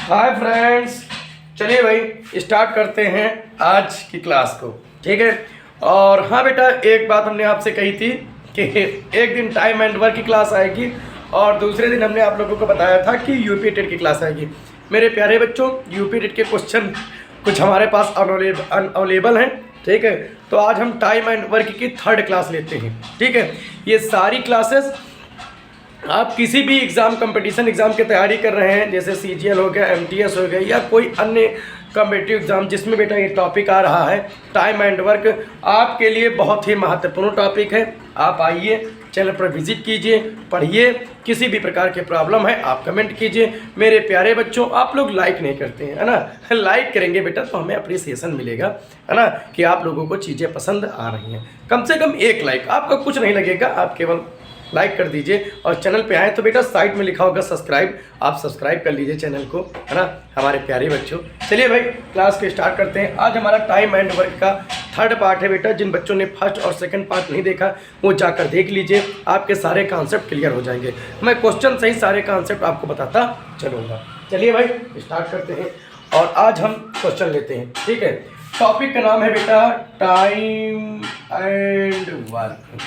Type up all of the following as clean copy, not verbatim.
Hi friends, चलिए भाई start करते हैं आज की क्लास को। ठीक है। और हाँ बेटा, एक बात हमने आपसे कही थी कि एक दिन टाइम एंड वर्क की क्लास आएगी और दूसरे दिन हमने आप लोगों को बताया था कि यूपी टेट की क्लास आएगी। मेरे प्यारे बच्चों, यूपी टेट के क्वेश्चन कुछ हमारे पास अवेलेबल हैं। ठीक है, तो आज हम टाइम एंड वर्क की थर्ड क्लास लेते हैं। ठीक है, ये सारी क्लासेस आप किसी भी एग्ज़ाम कंपटीशन एग्ज़ाम की तैयारी कर रहे हैं, जैसे सीजीएल हो गया, एमटीएस हो गया, या कोई अन्य कॉम्पिटिटिव एग्ज़ाम जिसमें बेटा ये टॉपिक आ रहा है, टाइम एंड वर्क आपके लिए बहुत ही महत्वपूर्ण टॉपिक है। आप आइए, चैनल पर विजिट कीजिए, पढ़िए। किसी भी प्रकार के प्रॉब्लम है आप कमेंट कीजिए। मेरे प्यारे बच्चों, आप लोग लाइक नहीं करते हैं, है ना? लाइक करेंगे बेटा तो हमें अप्रिसिएशन मिलेगा, है ना, कि आप लोगों को चीज़ें पसंद आ रही हैं। कम से कम एक लाइक, आपका कुछ नहीं लगेगा, आप केवल लाइक कर दीजिए। और चैनल पे आए तो बेटा साइड में लिखा होगा सब्सक्राइब, आप सब्सक्राइब कर लीजिए चैनल को, है ना हमारे प्यारे बच्चों। चलिए भाई क्लास को स्टार्ट करते हैं। आज हमारा टाइम एंड वर्क का थर्ड पार्ट है बेटा। जिन बच्चों ने फर्स्ट और सेकंड पार्ट नहीं देखा वो जाकर देख लीजिए, आपके सारे कॉन्सेप्ट क्लियर हो जाएंगे। मैं क्वेश्चन सही सारे कॉन्सेप्ट आपको बताता चलूँगा। चलिए भाई स्टार्ट करते हैं और आज हम क्वेश्चन लेते हैं। ठीक है, टॉपिक का नाम है बेटा टाइम एंड वर्क,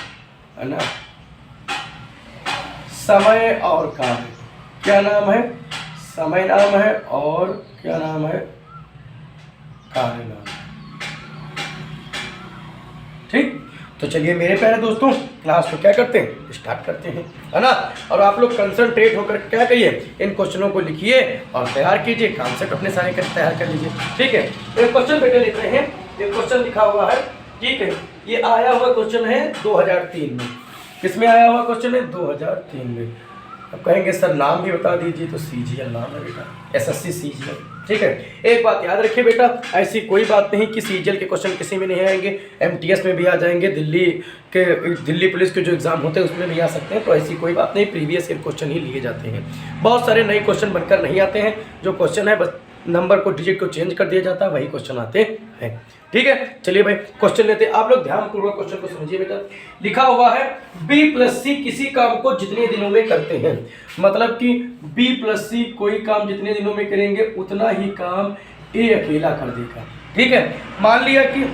है ना, समय और कार्य। क्या नाम है? समय नाम है और क्या नाम है? कार्य नाम है। ठीक, तो चलिए मेरे प्यारे दोस्तों क्लास को क्या करते हैं, स्टार्ट करते हैं, है ना। और आप लोग कंसंट्रेट होकर क्या करिए, इन क्वेश्चनों को लिखिए और तैयार कीजिए, कॉन्सेप्ट अपने सारे तैयार कर लीजिए। ठीक है, एक क्वेश्चन बेटे लेते हैं। एक क्वेश्चन लिखा हुआ है, ठीक है, ये आया हुआ क्वेश्चन है 2003 में। किसमें आया हुआ क्वेश्चन है? 2003 में। अब कहेंगे सर नाम भी बता दीजिए, तो सीजीएल नाम है बेटा, एसएससी सीजीएल। ठीक है, एक बात याद रखिए बेटा, ऐसी कोई बात नहीं कि सीजीएल के क्वेश्चन किसी में नहीं आएंगे, एमटीएस में भी आ जाएंगे, दिल्ली पुलिस के जो एग्जाम होते हैं उसमें भी आ सकते हैं। तो ऐसी कोई बात नहीं, प्रीवियस ईयर क्वेश्चन ही लिए जाते हैं। बहुत सारे नए क्वेश्चन बनकर नहीं आते हैं, जो क्वेश्चन है बस नंबर को डिजिट को चेंज कर दिया जाता है, वही क्वेश्चन आते हैं। ठीक है, चलिए भाई क्वेश्चन लेते हैं। आप लोग ध्यानपूर्वक क्वेश्चन को समझिए बेटा। लिखा हुआ है B+C किसी काम को जितने दिनों में करते हैं, मतलब कि B+C कोई काम जितने दिनों में करेंगे उतना ही काम A अकेला कर देगा। ठीक है, मान लिया कि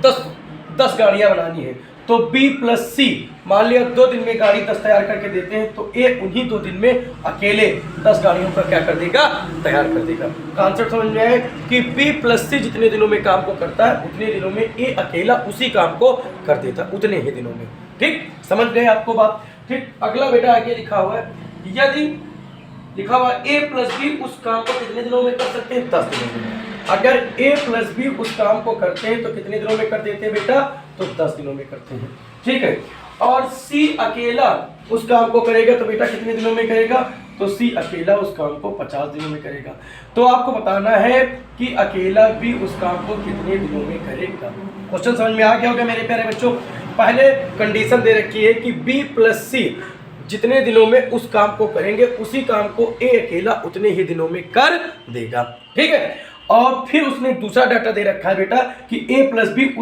10 गाड़ियां बनानी है, तो B+C मान लिया 2 दिन में गाड़ी 10 तैयार करके देते हैं, तो A उन्हीं 2 दिन में अकेले 10 गाड़ियों का क्या कर देगा, तैयार कर देगा। कॉन्सेप्ट समझ में आए कि B+C जितने दिनों में काम को करता है उतने दिनों में A अकेला उसी काम को कर देता है, उतने ही दिनों में। ठीक, समझ गए आपको बात? ठीक, अगला बेटा आगे लिखा हुआ है, यदि लिखा हुआ A+B उस काम को कितने दिनों में कर सकते हैं? 10 दिनों में। अगर A+B उस काम को करते हैं तो कितने दिनों में कर देते हैं बेटा? तो 10 दिनों में करते हैं। ठीक है, और C अकेला उस काम को करेगा तो बेटा कितने दिनों में करेगा? तो C अकेला उस काम को 50 दिनों में करेगा। तो आपको बताना है कि अकेला भी उस काम को कितने दिनों में करेगा। क्वेश्चन समझ में आ गया होगा मेरे प्यारे बच्चों। पहले कंडीशन दे रखी है कि B+C जितने दिनों में उस काम को करेंगे उसी काम को A अकेला उतने ही दिनों में कर देगा। ठीक है, और फिर उसने दूसरा डाटा दे रखा है बेटा कि A+B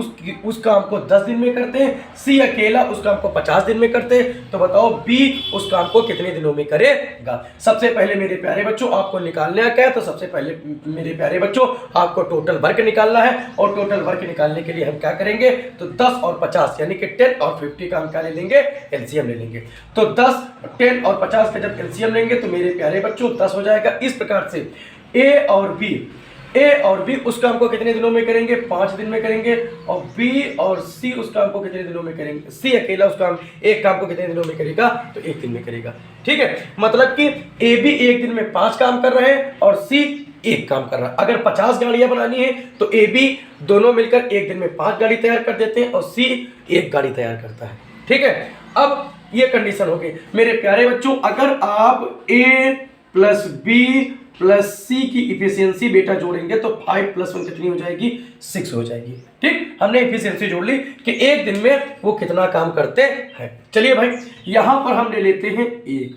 उस काम को 10 दिन में करते हैं, C अकेला उस काम को 50 दिन में करते हैं। तो बताओ B उस काम को कितने दिनों में करेगा। सबसे पहले मेरे प्यारे बच्चों आपको निकालना क्या है, तो सबसे पहले मेरे प्यारे बच्चों आपको टोटल वर्क निकालना है। और टोटल वर्क निकालने के लिए हम क्या करेंगे, तो 10 और 50 यानी कि 10 और 50 का हम क्या ले लेंगे, एलसीएम ले लेंगे। तो 10, 10 और 50 का जब एलसीएम लेंगे तो मेरे प्यारे बच्चों 10 हो जाएगा। इस प्रकार से A और B उस काम को कितने दिनों में करेंगे? 5 दिन में करेंगे। और B और C उस काम को कितने दिनों में करेंगे? C अकेला उस काम एक काम को कितने दिनों में करेगा? तो 1 दिन में करेगा। ठीक है, मतलब कि AB 1 दिन में 5 काम कर रहे हैं और C 1 काम कर रहा है। अगर 50 गाड़ियां बनानी है तो AB दोनों मिलकर 1 दिन में 5 गाड़ी तैयार कर देते हैं और C 1 गाड़ी तैयार करता है। ठीक है, अब ये कंडीशन हो गई मेरे प्यारे बच्चों। अगर आप A+B+C की इफिशियंसी बेटा जोड़ेंगे तो 5+1 कितनी हो जाएगी? 6 हो जाएगी। ठीक, हमने इफिशियंसी जोड़ ली कि 1 दिन में वो कितना काम करते हैं। चलिए भाई यहां पर हम ले लेते हैं 1।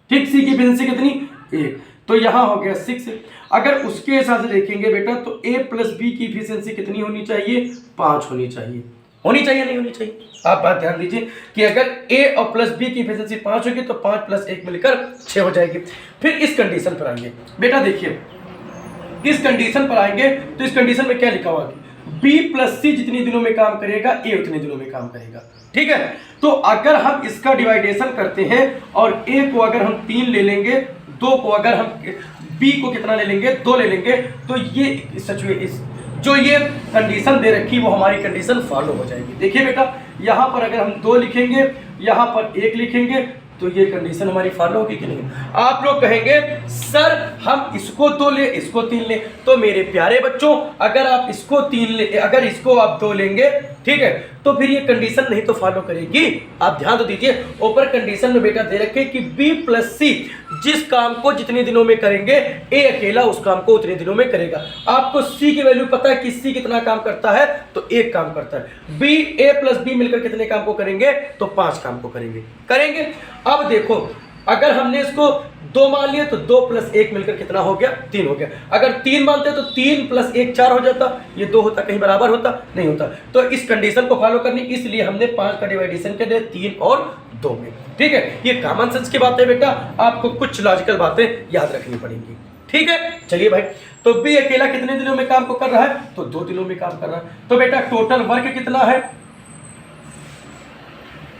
ठीक, C की इफिशियंसी कितनी? 1, तो यहां हो गया 6। अगर उसके हिसाब से देखेंगे बेटा तो A+B की इफिशियंसी कितनी होनी चाहिए? 5 होनी चाहिए। होनी चाहिए नहीं होनी चाहिए? आप बात ध्यान दीजिए कि अगर ए और प्लस बी की एफिशिएंसी 5 होगी तो 5 + 1 मिलकर 6 हो जाएगी। फिर इस कंडीशन पर आएंगे बेटा, देखिए इस कंडीशन पर आएंगे तो इस कंडीशन में क्या लिखा हुआ है, बी प्लस सी जितने दिनों में काम करेगा ए उतने दिनों में काम करेगा। ठीक है, तो अगर हम इसका डिवाइडेशन करते हैं और ए को अगर हम 3 ले लेंगे, 2 को अगर हम बी को कितना ले लेंगे, 2 ले लेंगे, तो ये जो ये कंडीशन दे रखी वो हमारी कंडीशन फॉलो हो जाएगी। देखिए बेटा, यहाँ पर अगर हम 2 लिखेंगे, यहाँ पर 1 लिखेंगे, तो ये कंडीशन हमारी फॉलो होगी कि नहीं? आप लोग कहेंगे सर हम इसको 2 ले, इसको 3 ले, तो मेरे प्यारे बच्चों अगर आप इसको 3 ले, अगर इसको आप 2 लेंगे, ठीक है, तो फिर ये कंडीशन नहीं तो फॉलो करेगी। आप ध्यान तो दीजिए, ऊपर कंडीशन में बेटा दे रखे कि बी प्लस सी जिस काम को जितने दिनों में करेंगे ए अकेला उस काम को उतने दिनों में करेगा। आपको सी की वैल्यू पता है कि सी कितना काम करता है, तो 1 काम करता है। बी ए प्लस बी मिलकर कितने काम को करेंगे, तो 5 काम को करेंगे। अब देखो अगर हमने इसको 2 मान लिया तो 2 + 1 मिलकर कितना हो गया, 3 हो गया। अगर 3 मानते तो 3 + 1 4 हो जाता, ये 2 होता, कहीं बराबर होता नहीं होता। तो इस कंडीशन को फॉलो करनी, इसलिए हमने 5 का डिवाइडेशन कर दिया 3 और 2 में। ठीक है, ये कॉमन सेंस की बात है बेटा, आपको कुछ लॉजिकल बातें याद रखनी पड़ेंगी। ठीक है, चलिए भाई, तो बी अकेला कितने दिनों में काम को कर रहा है, तो 2 दिनों में काम कर रहा है। तो बेटा टोटल वर्क कितना है,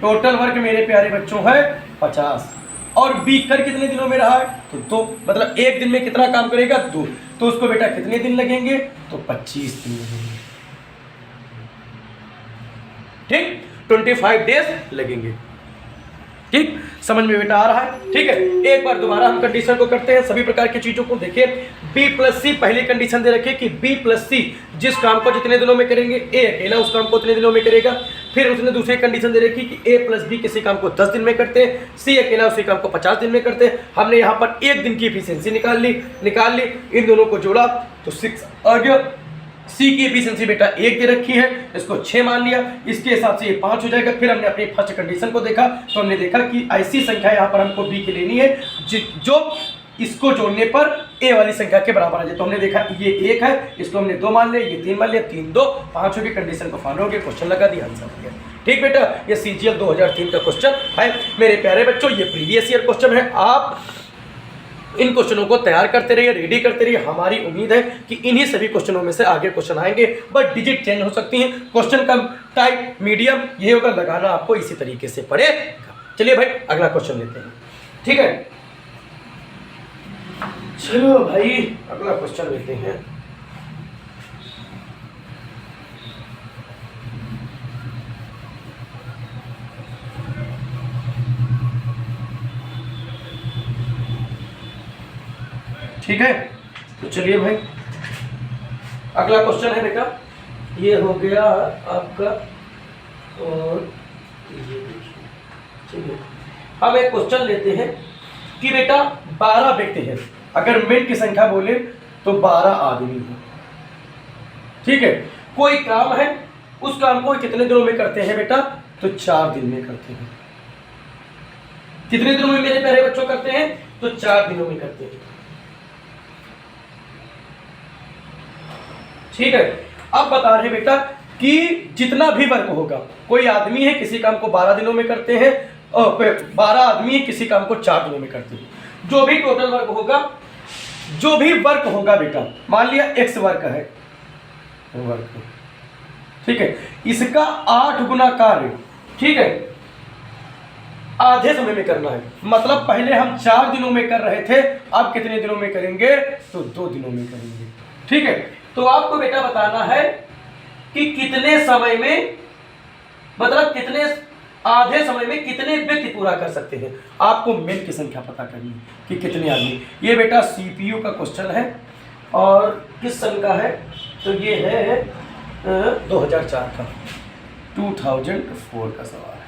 टोटल वर्क मेरे प्यारे बच्चों है 50, और बी कर कितने दिनों में रहा है, तो 2, मतलब 1 दिन में कितना काम करेगा, 2, तो उसको बेटा कितने दिन लगेंगे, तो 25 दिन लगेंगे। ठीक, 25 डेज लगेंगे। ठीक, समझ में बेटा आ रहा है? ठीक है, एक बार दोबारा हम कंडीशन को करते हैं सभी प्रकार की चीजों को। देखिए बी प्लस सी, पहली कंडीशन दे रखिए कि बी प्लस सी जिस काम को जितने दिनों में करेंगे ए अकेला उस काम को उतने दिनों में करेगा। फिर उसने दूसरी कंडीशन दे रखी कि ए प्लस बी किसी काम को 10 दिन में करते हैं, सी अकेला उसी काम को 50 दिन में करते हैं। हमने यहाँ पर 1 दिन की एफिशिएंसी निकाल ली, इन दोनों को जोड़ा तो 6 आ गया। सी की एफिशिएंसी बेटा 1 दे रखी है, इसको 6 मान लिया, इसके हिसाब से ये 5 हो जाएगा। फिर हमने अपनी फर्स्ट कंडीशन को देखा तो हमने देखा कि ऐसी संख्या यहाँ पर हमको बी की लेनी है जो इसको जोड़ने पर ए वाली संख्या के बराबर आ जाए। तो हमने देखा ये 1 है, इसको हमने 2 मान लिया, ये 3 मान लिया, 3 2 5 होगी, कंडीशन को फॉलो होगी, क्वेश्चन लगा दिया, आंसर हो गया। ठीक बेटा, ये सीजीएल 2003 का क्वेश्चन है मेरे प्यारे बच्चों, ये प्रीवियस ईयर क्वेश्चन है। आप इन क्वेश्चनों को तैयार करते रहिए, रेडी करते रहिए। हमारी उम्मीद है कि इन्हीं सभी क्वेश्चनों में से आगे क्वेश्चन आएंगे, बट डिजिट चेंज हो सकती हैं। क्वेश्चन का टाइप मीडियम ये होगा, लगाना आपको इसी तरीके से पड़ेगा। चलिए भाई अगला क्वेश्चन लेते हैं। ठीक है, चलो भाई अगला क्वेश्चन लेते हैं। ठीक है, तो चलिए भाई अगला क्वेश्चन है बेटा, ये हो गया आपका, और ये चलिए हम एक क्वेश्चन लेते हैं कि बेटा 12 व्यक्ति हैं, अगर मेन की संख्या बोले तो 12 आदमी हैं। ठीक है, कोई काम है, उस काम को कितने दिनों में करते हैं बेटा, तो 4 दिन में करते हैं। कितने दिनों में मेरे प्यारे बच्चों करते हैं, तो 4 दिनों में करते हैं। ठीक है, अब बता रहे बेटा कि जितना भी वर्क होगा, कोई आदमी है किसी काम को 12 दिनों में करते हैं, 12 आदमी है किसी काम को 4 दिनों में करते हैं। जो भी टोटल वर्क होगा, जो भी वर्क होगा बेटा, मान लिया x वर्क है, वर्क, ठीक है, इसका 8 गुना कार्य, ठीक है, आधे समय में करना है। मतलब पहले हम 4 दिनों में कर रहे थे, अब कितने दिनों में करेंगे, तो 2 दिनों में करेंगे। ठीक है, तो आपको बेटा बताना है कि कितने समय में, मतलब कितने आधे समय में कितने व्यक्ति पूरा कर सकते हैं। आपको मेन की संख्या पता करनी है कि कितने आदमी। ये बेटा सीपीयू का क्वेश्चन है और किस सन का है, तो ये है 2004 का, 2004 का सवाल है।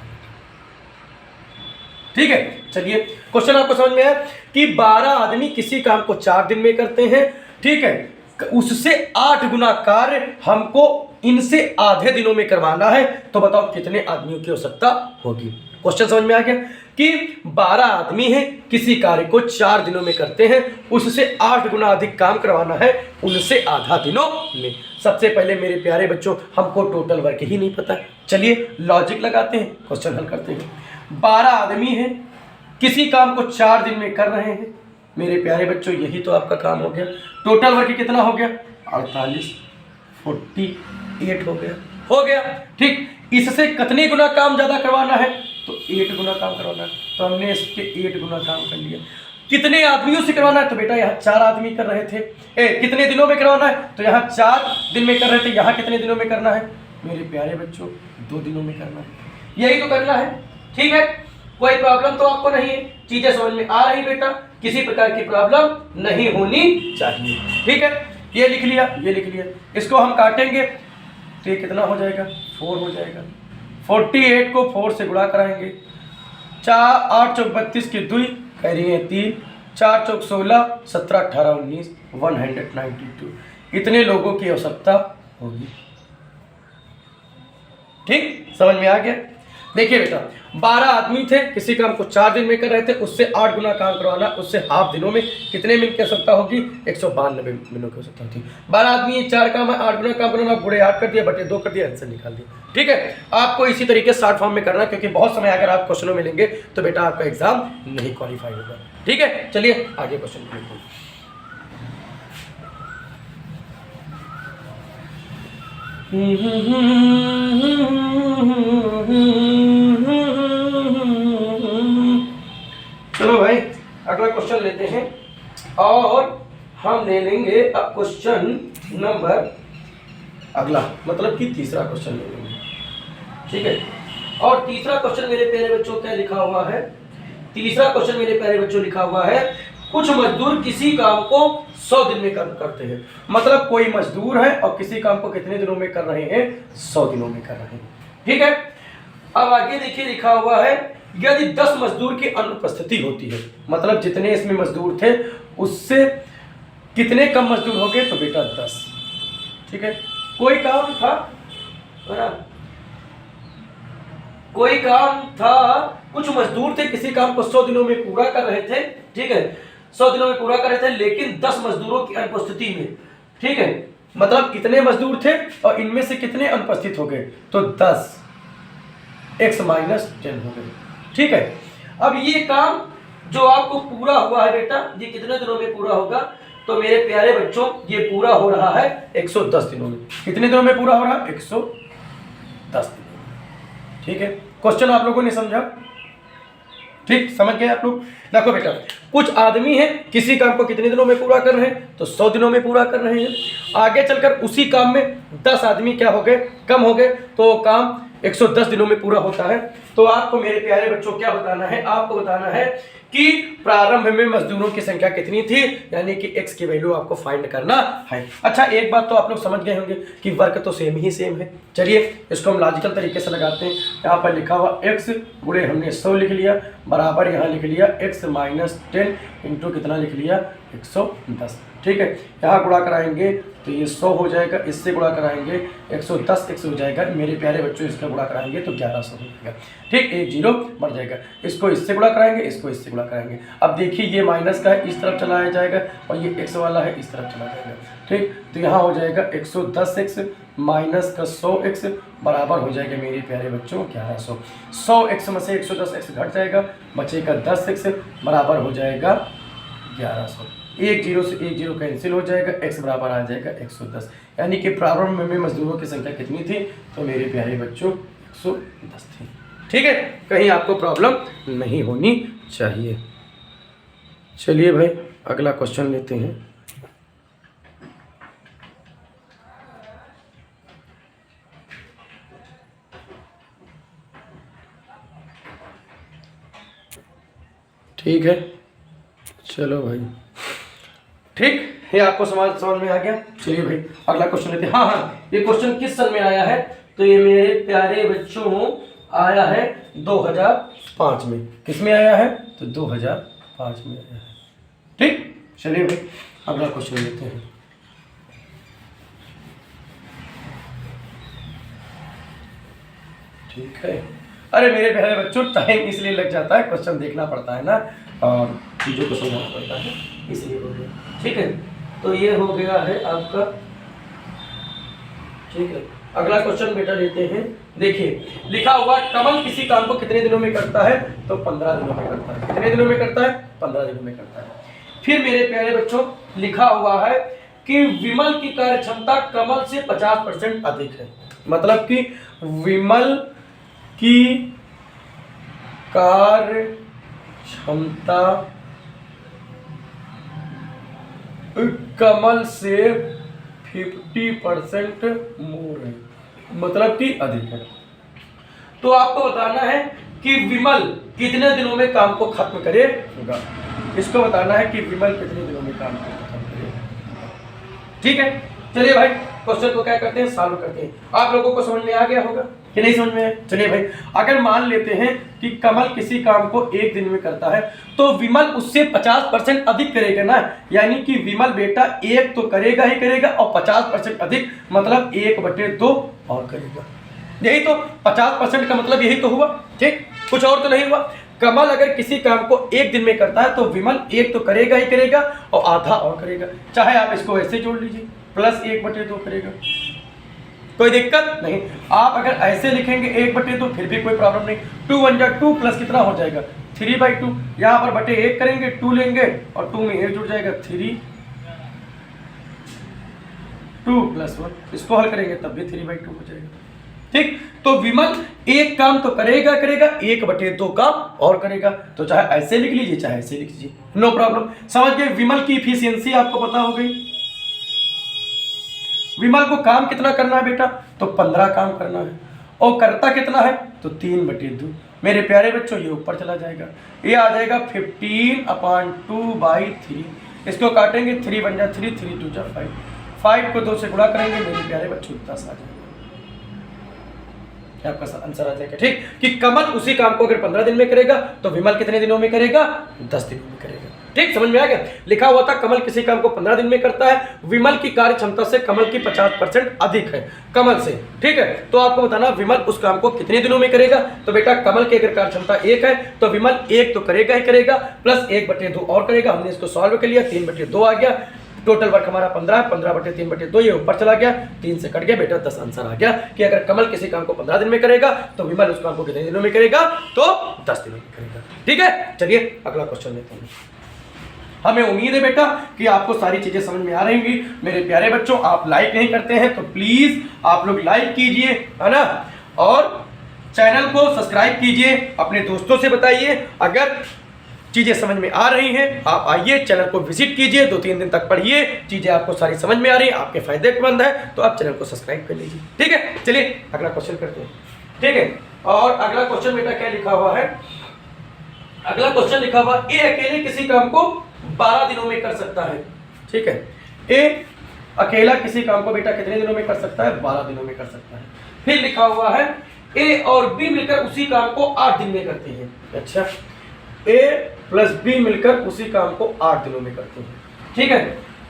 ठीक है, चलिए क्वेश्चन आपको समझ में आया कि 12 आदमी किसी काम को 4 दिन में करते हैं। ठीक है, उससे 8 गुना कार्य हमको इनसे आधे दिनों में करवाना है, तो बताओ कितने आदमियों की आवश्यकता होगी। क्वेश्चन समझ में आ गया कि 12 आदमी हैं, किसी कार्य को 4 दिनों में करते हैं, उससे 8 गुना अधिक काम करवाना है उनसे आधा दिनों में। सबसे पहले मेरे प्यारे बच्चों, हमको टोटल वर्क ही नहीं पता है। चलिए लॉजिक लगाते हैं, क्वेश्चन हल करते हैं। 12 आदमी हैं, किसी काम को 4 दिन में कर रहे हैं। मेरे प्यारे बच्चों यही तो आपका काम हो गया। टोटल वर्क कितना हो गया? 48, 48 हो गया। ठीक, इससे कितने गुना काम ज़्यादा करवाना है? तो 8 गुना काम करवाना है। तो हमने इसके 8 गुना काम कर लिया। कितने आदमियों से करवाना है? तो बेटा यहाँ 4 आदमी कर रहे थे। कितने दिनों में करवाना है? तो यहाँ 4 दिन में कर रहे थे। यहाँ कितने दिनों में करना है मेरे प्यारे बच्चों? 2 दिनों में करना है। यही तो करना है। ठीक है, कोई प्रॉब्लम तो आपको नहीं है? चीजें समझ में आ रही बेटा? किसी प्रकार की प्रॉब्लम नहीं होनी चाहिए। ठीक है, ये लिख लिया, ये लिख लिया। इसको हम काटेंगे तो ये कितना हो जाएगा? 4 हो जाएगा। 48 को 4 से गुणा कराएंगे। 4 8 चौक 32 की 2 कह रही है 3, 4 चौक 16, 17 18 19, 192। इतने लोगों की आवश्यकता होगी। ठीक, समझ में आ गया? देखिए बेटा, 12 आदमी थे, किसी काम को 4 दिन में कर रहे थे, उससे 8 गुना काम करवाना, उससे हाफ दिनों में कितने मिनट की आवश्यकता होगी? 192 मिनटों की आवश्यकता होती है। 12 आदमी 4 काम है, 8 गुना काम करवाना, गुणे 8 कर दिया, बटे 2 कर दिया, आंसर निकाल दिया। ठीक है, आपको इसी तरीके से शॉर्ट फॉर्म में करना, क्योंकि बहुत समय अगर आप क्वेश्चनों में लेंगे तो बेटा आपका एग्जाम नहीं क्वालिफाई होगा। ठीक है, चलिए आगे क्वेश्चन देखो। चलो भाई अगला क्वेश्चन लेते हैं, और हम ले लेंगे अब क्वेश्चन नंबर अगला, मतलब कि तीसरा क्वेश्चन ले लेंगे। ठीक है, और तीसरा क्वेश्चन मेरे प्यारे बच्चों क्या लिखा हुआ है? तीसरा क्वेश्चन मेरे प्यारे बच्चों लिखा हुआ है, कुछ मजदूर किसी काम को 100 दिन में करते हैं। मतलब कोई मजदूर है और किसी काम को कितने दिनों में कर रहे हैं? 100 दिनों में कर रहे हैं। ठीक है, अब आगे देखिए लिखा हुआ है, यदि 10 मजदूर की अनुपस्थिति होती है, मतलब जितने इसमें मजदूर थे उससे कितने कम मजदूर हो गए? तो बेटा 10। ठीक है, कोई काम था, कोई काम था, कुछ मजदूर थे, किसी काम को 100 दिनों में पूरा कर रहे थे। ठीक है, 100 दिनों में पूरा कर रहे थे, लेकिन 10 मजदूरों की अनुपस्थिति में। ठीक है, मतलब कितने मजदूर थे और इनमें से कितने अनुपस्थित हो गए? तो 10 x - 10 हो गए। ठीक है, अब ये काम जो आपको पूरा हुआ है बेटा, ये कितने दिनों में पूरा होगा? तो मेरे प्यारे बच्चों ये पूरा हो रहा है 110 दिनों में। कितने दिनों में पूरा हो रहा है? 110 दिनों में। ठीक है, क्वेश्चन आप लोगों ने समझा? ठीक, समझ गए आप लोग? देखो बेटा, कुछ आदमी हैं, किसी काम को कितने दिनों में पूरा कर रहे हैं? तो 100 दिनों में पूरा कर रहे हैं। आगे चलकर उसी काम में 10 आदमी क्या हो गए? कम हो गए, तो काम 110 दिनों में पूरा होता है। तो आपको मेरे प्यारे बच्चों क्या बताना है? आपको बताना है कि प्रारंभ में मजदूरों की संख्या कितनी थी, यानी कि x की वैल्यू आपको फाइंड करना है। अच्छा, एक बात तो आप लोग समझ गए होंगे कि वर्क तो सेम है। चलिए इसको हम लॉजिकल तरीके से लगाते हैं। यहाँ पर लिखा हुआ x गुणे हमने 100 लिख लिया, बराबर यहाँ लिख लिया x - 10 इंटू कितना लिख लिया? 110। ठीक है, यहाँ गुणा कराएंगे तो ये 100 हो जाएगा, इससे गुणा कराएंगे 110 x हो जाएगा। मेरे प्यारे बच्चों इसका गुणा कराएंगे तो 1100 हो जाएगा। ठीक, एक 0 बढ़ जाएगा, इसको इससे गुणा कराएंगे, इसको इससे गुणा कराएंगे। अब देखिए ये माइनस का है, इस तरफ चलाया जाएगा, और ये x वाला है, इस तरफ चला जाएगा। ठीक, तो यहाँ हो जाएगा 110x माइनस का 100x बराबर हो जाएगा मेरे प्यारे बच्चों 1100। 100x में से 110x घट जाएगा, बचेगा 10x बराबर हो जाएगा 1100। एक 0 से एक 0 कैंसिल हो जाएगा, x बराबर आ जाएगा 110। यानी कि प्रारंभ में मजदूरों की संख्या कितनी थी? तो मेरे प्यारे बच्चों 110 थी। ठीक है, कहीं आपको प्रॉब्लम नहीं होनी चाहिए। चलिए भाई अगला क्वेश्चन लेते हैं। ठीक है, चलो भाई, ठीक, ये आपको समझ में आ गया। चलिए भाई अगला क्वेश्चन लेते हैं। हाँ, ये क्वेश्चन किस सन में आया है? तो ये मेरे प्यारे बच्चों आया है 2005 में। किस में आया है? तो 2005 में आया है। ठीक, चलिए भाई अगला क्वेश्चन लेते हैं। ठीक है, अरे मेरे प्यारे बच्चों टाइम इसलिए लग जाता है, क्वेश्चन देखना पड़ता है ना, और चीज़ों को समझना पड़ता है, इसलिए हो गया। ठीक है, तो ये हो गया है आपका। ठीक है, अगला क्वेश्चन बेटा लेते हैं देखिए लिखा हुआ कमल किसी काम को कितने दिनों में करता है, तो 15 दिनों में करता है। कितने दिनों में करता है, 15 दिनों में करता है। फिर मेरे प्यारे बच्चों लिखा हुआ है कि विमल की कार्य क्षमता कमल से 50% अधिक है। मतलब कि विमल की कार्य क्षमता कमल से 50% मोर है, मतलब कि अधिक है। तो आपको बताना है कि विमल कितने दिनों में काम को खत्म करेगा। इसको बताना है कि विमल कितने दिनों में काम को खत्म करेगा। ठीक है, चलिए भाई क्वेश्चन को क्या करते हैं, सॉल्व करते हैं। आप लोगों को समझ में आ गया होगा कि नहीं समझ में आया? चलिए भाई, अगर मान लेते हैं कि कमल किसी काम को एक दिन में करता है तो विमल उससे 50% अधिक करेगा ना, यानी कि विमल बेटा एक तो करेगा ही करेगा और 50% अधिक मतलब 1/2 और करेगा। यही तो 50% का मतलब यही तो हुआ। ठीक, कुछ और तो नहीं हुआ। कमल अगर किसी काम को एक दिन में करता है तो विमल एक तो करेगा ही करेगा और आधा और करेगा। चाहे आप इसको ऐसे जोड़ लीजिए, प्लस 1/2 करेगा, कोई दिक्कत नहीं। आप अगर ऐसे लिखेंगे 1/2 फिर भी कोई प्रॉब्लम नहीं। 2 1 जा 2 प्लस कितना हो जाएगा 3/2। यहाँ पर बटे 1 करेंगे, 2 लेंगे और 2 में 1 जुड़ जाएगा 3, 2 + 1। इसको हल करेंगे तब भी 3/2 हो जाएगा। ठीक, तो विमल एक काम तो करेगा करेगा, 1/2 काम और करेगा। तो चाहे ऐसे लिख लीजिए चाहे ऐसे लिख लीजिए, नो प्रॉब्लम। समझ गए? विमल की इफिशियंसी आपको पता हो गई। विमल को काम कितना करना है बेटा, तो 15 काम करना है और करता कितना है, तो 3/2। मेरे प्यारे बच्चों ये ऊपर चला जाएगा, ये आ जाएगा 15/2/3। इसको काटेंगे, 3 1 जा 3, 3 2 जा 5, 5 को 2 से गुणा करेंगे मेरे प्यारे बच्चों 10 आ जाएगा। आपका आंसर आ जाएगा। ठीक, कि कमल उसी काम को अगर 15 दिन में करेगा तो विमल कितने दिनों में करेगा, 10 दिनों में करेगा। ठीक, समझ में आ गया? लिखा हुआ था कमल किसी काम को 15 दिन में करता है, विमल की कार्य क्षमता से कमल की 50% अधिक है कमल से। ठीक है, तो आपको बताना विमल उस काम को कितने दिनों में करेगा। तो बेटा कमल की अगर कार्य क्षमता 1 है तो विमल 1 तो करेगा ही करेगा, प्लस 1/2 और करेगा। हमने इसको सॉल्व कर लिया, 3/2 आ गया। टोटल वर्क हमारा 15 है, 15/3/2 ये ऊपर चला गया, 3 से कट गया बेटा 10 आंसर आ गया कि अगर कमल किसी काम को 15 दिन में करेगा तो विमल उस काम को कितने दिनों में करेगा, तो 10 दिनों में करेगा। ठीक है, चलिए अगला क्वेश्चन लेते हैं। हमें उम्मीद है बेटा कि आपको सारी चीजें समझ में आ रही होंगी। मेरे प्यारे बच्चों, आप लाइक नहीं करते हैं तो प्लीज आप लोग लाइक कीजिए, है ना, और चैनल को सब्सक्राइब कीजिए, अपने दोस्तों से बताइए। अगर चीजें समझ में आ रही हैं आप आइए चैनल को विजिट कीजिए, 2-3 दिन तक पढ़िए, चीजें आपको सारी समझ में आ रही हैं, आपके फायदेमंद है तो आप चैनल को सब्सक्राइब कर लीजिए। ठीक है, चलिए अगला क्वेश्चन करते हैं। ठीक है, और अगला क्वेश्चन बेटा क्या लिखा हुआ है, अगला क्वेश्चन लिखा हुआ ए अकेले किसी काम को 12 दिनों में कर सकता है। ठीक है, ए अकेला किसी काम को बेटा कितने दिनों में कर सकता है, 12 दिनों में कर सकता है। फिर लिखा हुआ है ए और बी मिलकर उसी काम को 8 दिन में करते हैं। अच्छा, ए प्लस बी मिलकर उसी काम को 8 दिनों में करते हैं। ठीक है,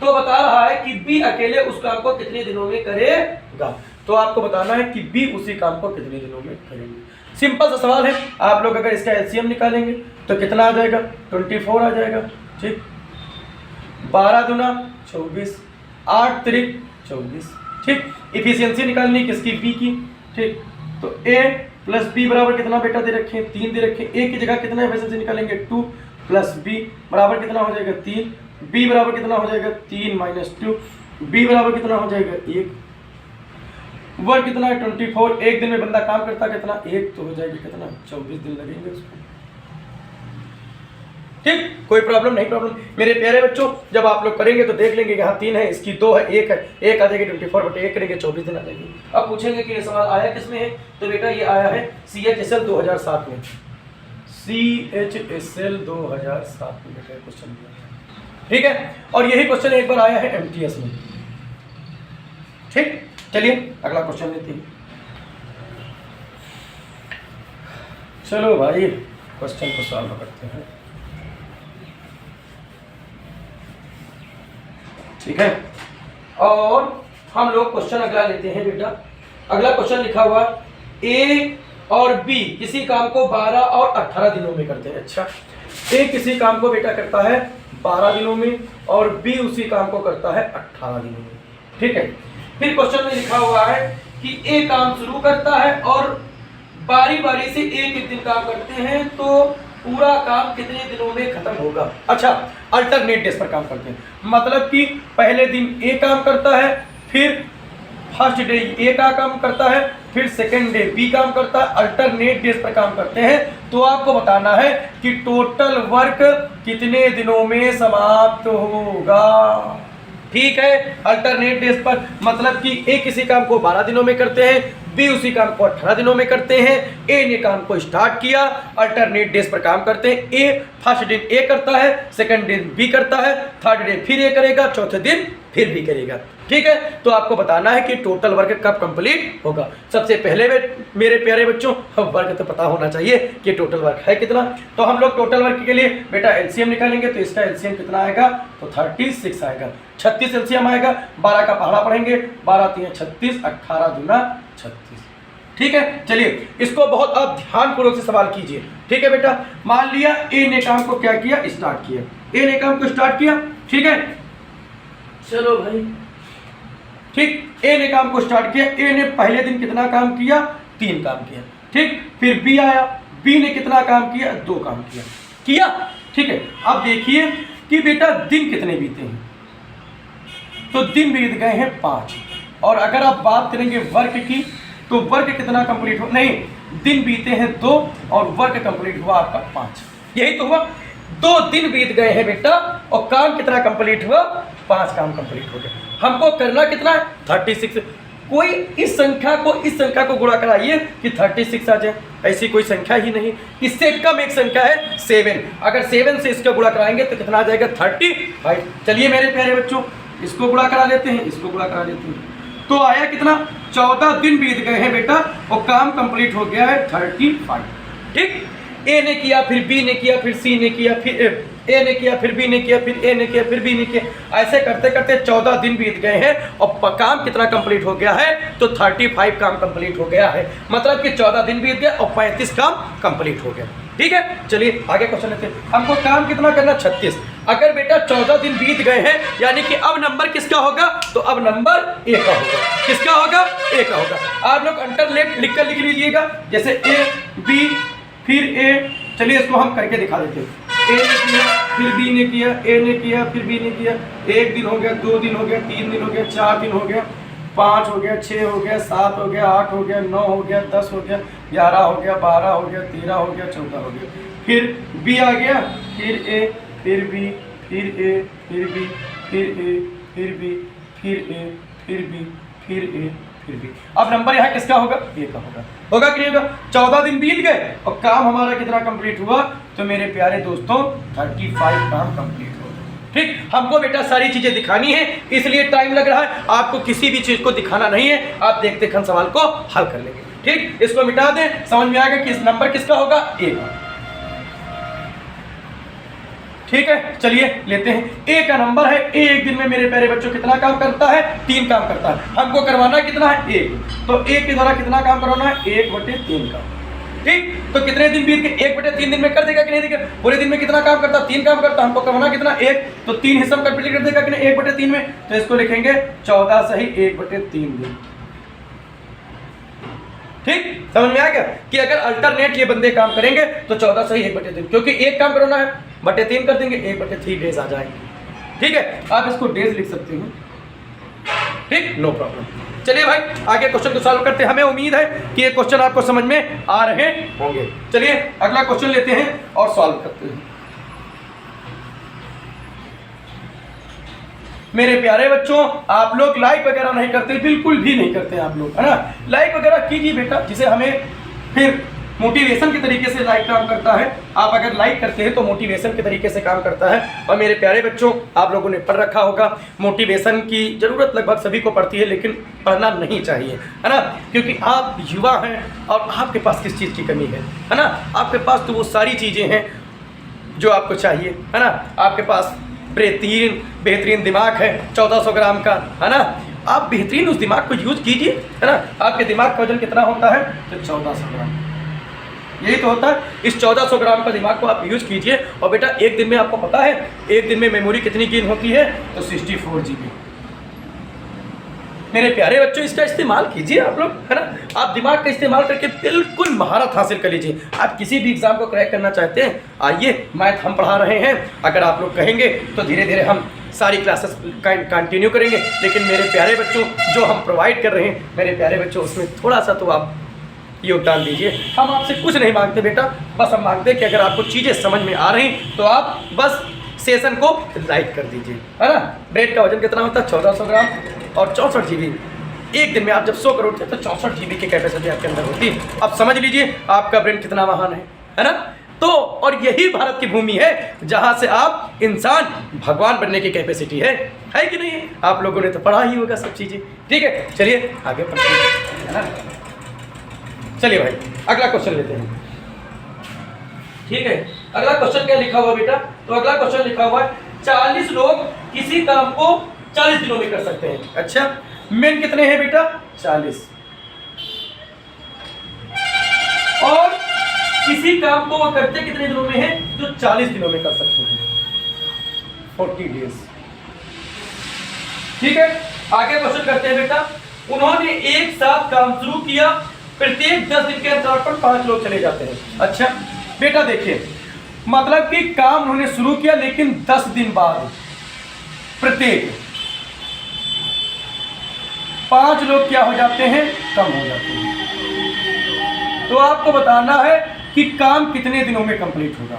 तो बता रहा है कि बी अकेले उस काम को कितने दिनों में करेगा। तो आपको बताना है कि बी उसी काम को कितने दिनों में करेंगे। सिंपल सा सवाल है, आप लोग अगर इसका एलसीएम निकालेंगे तो कितना आ जाएगा, 24 आ जाएगा। ठीक, 12 दूना 24, 8 त्रिक 24। ठीक, इफिशियंसी निकालनी किसकी, बी की। ठीक, तो ए प्लस बी बराबर कितना बेटा दे रखे हैं, 3 दे रखे हैं। ए की जगह कितना एफिशिएंसी निकालेंगे, 2 प्लस बी बराबर कितना हो जाएगा, 3। बी बराबर कितना हो जाएगा, 3 - 2। बी बराबर कितना हो जाएगा, 1। वर्क कितना है, 24। एक दिन में बंदा काम करता कितना, 1, तो हो जाएगा कितना, 24 दिन लगेंगे उसको। ठीक, कोई प्रॉब्लम नहीं। प्रॉब्लम मेरे प्यारे बच्चों, जब आप लोग करेंगे तो देख लेंगे, यहाँ 3 है, इसकी 2 है, 1 है, 1 आ जाएगी, 24/1 करेंगे 24 दिन आ जाएगी। अब पूछेंगे कि ये सवाल आया किस में है, तो बेटा ये आया है CHSL 2007 में। CHSL 2007 में बेटा क्वेश्चन दिया है। ठीक है, और यही क्वेश्चन एक बार आया है MTS में। ठीक, चलिए अगला क्वेश्चन लेते हैं। चलो भाई क्वेश्चन को सॉल्व करते हैं। ठीक है, और हम लोग क्वेश्चन अगला लेते हैं बेटा। अगला क्वेश्चन लिखा हुआ ए और बी किसी काम को 12 और 18 दिनों में करते हैं। अच्छा, ए किसी काम को बेटा करता है 12 दिनों में और बी उसी काम को करता है 18 दिनों में। ठीक है, फिर क्वेश्चन में लिखा हुआ है कि ए काम शुरू करता है और बारी बारी से एक एक दिन काम करते हैं तो पूरा काम कितने दिनों में खत्म होगा। अच्छा, अल्टरनेट डेज पर काम करते हैं, मतलब कि पहले दिन ए काम करता है, फिर फर्स्ट डे ए का काम करता है, फिर सेकेंड डे बी काम करता है, अल्टरनेट डेज पर काम करते हैं। तो आपको बताना है कि टोटल वर्क कितने दिनों में समाप्त होगा। ठीक है, अल्टरनेट डेज पर मतलब कि ए किसी काम को 12 दिनों में करते हैं, बी उसी काम को 18 दिनों में करते हैं। ए ने काम को स्टार्ट किया, अल्टरनेट डेज पर काम करते हैं। ए फर्स्ट दिन ए करता है, सेकंड दिन बी करता है, थर्ड डे फिर ए करेगा, चौथे दिन फिर बी करेगा। ठीक है, तो आपको बताना है कि टोटल वर्क कब कंप्लीट होगा। सबसे पहले मेरे प्यारे बच्चों, वर्क तो पता होना चाहिए कि टोटल वर्क है कितना। तो हम लोग टोटल वर्क के लिए बेटा एलसीएम निकालेंगे, तो इसका एलसीएम कितना आएगा, तो 36 आएगा। 36 एलसीएम आएगा, 12 का पहाड़ा पढ़ेंगे, 12 3 36, 18 दूना 36। ठीक है, चलिए इसको बहुत अब ध्यानपूर्वक से सवाल कीजिए। ठीक है बेटा, मान लिया ए ने काम को क्या किया, स्टार्ट किया, ए ने काम को स्टार्ट किया। ठीक है, चलो भाई, ठीक, ए ने काम को स्टार्ट किया। ए ने पहले दिन कितना काम किया, 3 काम किया। ठीक, फिर बी आया, बी ने कितना काम किया, 2 काम किया। ठीक है, अब देखिए कि बेटा दिन कितने बीते हैं, तो दिन बीत गए हैं 5। और अगर आप बात करेंगे वर्क की, तो वर्क कितना कंप्लीट हो, नहीं, दिन बीते हैं 2 और वर्क कंप्लीट हुआ आपका 5। यही तो हुआ, 2 दिन बीत गए हैं बेटा और काम कितना कंप्लीट हुआ, 5 काम कंप्लीट हो गए। हमको करना कितना है, 36। कोई इस संख्या को गुणा कराइए कि 36 आ जाए, ऐसी कोई संख्या ही नहीं। इससे कम एक संख्या है 7, अगर 7 से इसका गुणा कराएंगे तो कितना आ जाएगा, 35। चलिए मेरे प्यारे बच्चों, इसको गुणा करा लेते हैं, इसको गुणा करा लेते हैं, तो आया कितना, 14 दिन बीत गए हैं बेटा और काम कंप्लीट हो गया है 35। ठीक, ए ने किया, फिर बी ने किया, फिर सी ने किया, फिर ए ने किया, फिर बी ने किया, फिर ए ने किया, फिर बी ने किया, ऐसे करते करते 14 दिन बीत गए हैं और काम कितना कंप्लीट हो गया है, तो 35 काम कंप्लीट हो गया है। मतलब कि 14 दिन बीत गए और 35 काम कंप्लीट हो गया। ठीक है, चलिए आगे क्वेश्चन लेते हैं। हमको काम कितना करना, 36। अगर बेटा 14 दिन बीत गए हैं, यानी कि अब नंबर किसका होगा, तो अब नंबर ए का होगा। किसका होगा, ए का होगा। आप लोग अल्टरनेट लिख लीजिएगा, जैसे ए बी फिर ए। चलिए इसको हम करके दिखा देते हैं। ए ने किया, फिर बी ने किया, ए ने किया, फिर बी ने किया, 1 दिन हो गया, 2 दिन हो गया, 3 दिन हो गया, 4 दिन हो गया, 5 हो गया, 6 हो गया, 7 हो गया, 8 हो गया, 9 हो गया, 10 हो गया, 11 हो गया, 12 हो गया, 13 हो गया, 14 हो गया। फिर बी आ गया, फिर ए, फिर बी, फिर ए, फिर बी, फिर ए, फिर बी, फिर ए, फिर बी, फिर ए, फिर बी। अब नंबर यहाँ किसका होगा, ए का होगा कि नहीं होगा। 14 दिन बीत गए और काम हमारा कितना कंप्लीट हुआ, तो मेरे प्यारे दोस्तों 35 काम कंप्लीट हो गए। ठीक, हमको बेटा सारी चीजें दिखानी है, इसलिए टाइम लग रहा है। आपको किसी भी चीज को दिखाना नहीं है, आप देखते खन सवाल को हल कर लेंगे। ठीक, इसको मिटा दें, समझ में आएगा कि इस नंबर किसका होगा, ए का। ठीक है, चलिए लेते हैं। ए का नंबर है, ए एक दिन में मेरे प्यारे बच्चों कितना काम करता है, 3 काम करता है। हमको करवाना कितना है, 1। तो 1 के द्वारा कितना काम करवाना है, 1/3 का। ठीक, तो कितने दिन बीत के 1/3 दिन में कर देगा कि नहीं देगा। पूरे दिन में कितना काम करता, 3 काम करता, हमको करवाना कितना, 1। तो 3 हिस्सा कंप्लीट कर देगा कि नहीं 1/3 में। तो इसको लिखेंगे 14 सही 1/3 दिन। ठीक, समझ में आ गया कि अगर अल्टरनेट ये बंदे काम करेंगे तो 14 सही 1/3, क्योंकि 1 काम करना है, 3 कर देंगे, 1/3 डेज आ जाएंगे। ठीक है, आप इसको डेज लिख सकते हैं। ठीक, नो प्रॉब्लम। चलिए भाई आगे क्वेश्चन को सॉल्व करते हैं। हमें उम्मीद है कि ये क्वेश्चन आपको समझ में आ रहे होंगे। चलिए अगला क्वेश्चन लेते हैं और सॉल्व करते हैं। मेरे प्यारे बच्चों, आप लोग लाइक वगैरह नहीं करते, बिल्कुल भी नहीं करते आप लोग, है ना। लाइक वगैरह कीजिए बेटा, जिसे हमें फिर मोटिवेशन के तरीके से लाइक काम करता है। आप अगर लाइक करते हैं तो मोटिवेशन के तरीके से काम करता है। और मेरे प्यारे बच्चों, आप लोगों ने पढ़ रखा होगा, मोटिवेशन की ज़रूरत लगभग सभी को पड़ती है, लेकिन पढ़ना नहीं चाहिए, है ना। क्योंकि आप युवा हैं और आपके पास किस चीज़ की कमी है ना। आपके पास तो वो सारी चीज़ें हैं जो आपको चाहिए, है ना। आपके पास बेहतरीन दिमाग है 1400 ग्राम का, है ना। आप बेहतरीन उस दिमाग को यूज कीजिए, है ना। आपके दिमाग का वजन कितना होता है, तो 1400 ग्राम, यही तो होता है। इस 1400 ग्राम का दिमाग को आप यूज कीजिए। और बेटा एक दिन में आपको पता है, एक दिन में मेमोरी कितनी गेन होती है, तो 64 GB। मेरे प्यारे बच्चों इसका इस्तेमाल कीजिए आप लोग, है ना। आप दिमाग का इस्तेमाल करके बिल्कुल महारत हासिल कर लीजिए। आप किसी भी एग्जाम को क्रैक करना चाहते हैं, आइए मैथ हम पढ़ा रहे हैं। अगर आप लोग कहेंगे तो धीरे धीरे हम सारी क्लासेस कंटिन्यू करेंगे। लेकिन मेरे प्यारे बच्चों जो हम प्रोवाइड कर रहे हैं मेरे प्यारे बच्चों, उसमें थोड़ा सा तो आप योगदान दीजिए। हम आपसे कुछ नहीं मांगते बेटा, बस हम मांगते हैं कि अगर आपको चीज़ें समझ में आ रही तो आप बस सेशन को लाइक कर दीजिए, है ना। ब्रेड का वजन कितना होता है? 1400 ग्राम और 64 GB। एक दिन में आप जब 100 करोड़ थे तो 64 GB की कैपेसिटी आपके अंदर होती है। अब समझ लीजिए आपका ब्रेन कितना महान है ना। तो और यही भारत की भूमि है जहाँ से आप इंसान भगवान बनने की कैपेसिटी है कि नहीं है? आप लोगों ने तो पढ़ा ही होगा सब चीज़ें। ठीक है, चलिए आगे पढ़ते हैं, है ना। चलिए भाई अगला क्वेश्चन लेते हैं। ठीक है, अगला क्वेश्चन क्या लिखा हुआ बेटा? तो अगला क्वेश्चन लिखा हुआ है 40 लोग किसी काम को 40 दिनों में कर सकते हैं। अच्छा, मेन कितने हैं बेटा? 40। और किसी काम को वो करते कितने दिनों में है? तो 40 दिनों में कर सकते हैं, 40 डेज। ठीक है, आगे क्वेश्चन करते हैं बेटा। उन्होंने एक साथ काम शुरू किया, प्रत्येक 10 दिन के अंतराल पर 5 लोग चले जाते हैं। अच्छा बेटा देखिए, मतलब कि काम उन्होंने शुरू किया लेकिन 10 दिन बाद प्रत्येक 5 लोग क्या हो जाते हैं? कम हो जाते हैं। तो आपको बताना है कि काम कितने दिनों में कंप्लीट होगा।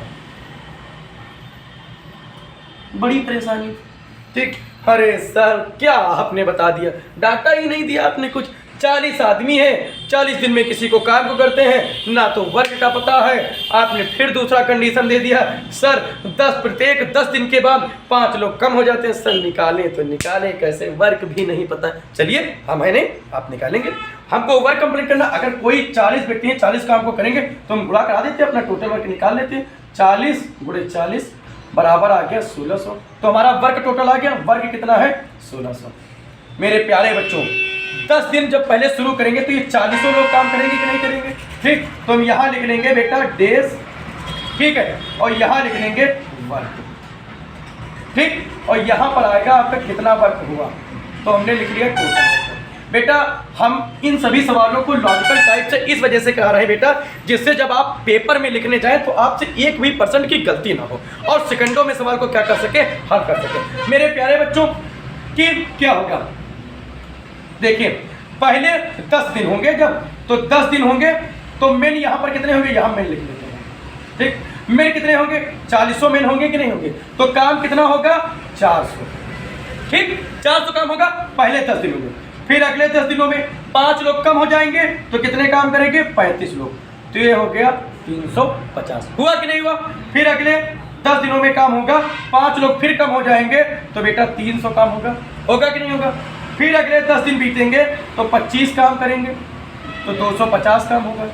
बड़ी परेशानी। ठीक, अरे सर क्या आपने बता दिया, डाटा ही नहीं दिया आपने कुछ। 40 आदमी है, 40 दिन में किसी को काम को करते हैं, ना तो वर्क का पता है। आपने फिर दूसरा कंडीशन दे दिया सर प्रत्येक 10 दिन के बाद 5 लोग कम हो जाते हैं। सर निकालें तो निकालें कैसे, वर्क भी नहीं पता। चलिए हम है नहीं, आप निकालेंगे। हमको वर्क कंप्लीट करना, अगर कोई 40 व्यक्ति हैं 40 काम को करेंगे तो हम गुणा करा देते हैं, अपना टोटल वर्क निकाल लेते हैं। 40 × 40 बराबर आ गया 1600। तो हमारा वर्क टोटल आ गया। वर्क कितना है? 1600। मेरे प्यारे बच्चों 10 दिन जब पहले शुरू करेंगे तो ये 40 लोग काम करेंगे कि नहीं करेंगे? ठीक, तो हम यहाँ लिख लेंगे बेटा डेज, ठीक है, और यहाँ लिख लेंगे वर्क। ठीक, और यहाँ पर आएगा आपका कितना वर्क हुआ, तो हमने लिख लिया टोटल। बेटा हम इन सभी सवालों को लॉजिकल टाइप से इस वजह से करा रहे हैं बेटा, जिससे जब आप पेपर में लिखने जाएं तो आपसे 1 भी % की गलती ना हो और सेकंडों में सवाल को क्या कर सके, हल कर सके। मेरे प्यारे बच्चों कि क्या होगा, देखिए पहले 10 दिन होंगे, जब तो 10 दिन होंगे तो मेन यहाँ पर कितने होंगे, यहाँ मेन लिख लेते हैं। ठीक, मेन कितने होंगे? 40 मेन होंगे कि नहीं होंगे? तो काम कितना होगा? 400। ठीक, 400 काम होगा पहले 10 दिनों में। फिर अगले 10 दिनों में 5 लोग कम हो जाएंगे तो कितने काम करेंगे? 35 लोग। तो ये हो गया 350। हुआ कि नहीं हुआ? फिर अगले 10 दिनों में काम होगा, 5 लोग फिर कम हो जाएंगे तो बेटा 300 काम होगा कि नहीं होगा? फिर अगले 10 दिन बीतेंगे तो 25 काम करेंगे तो 250 काम होगा।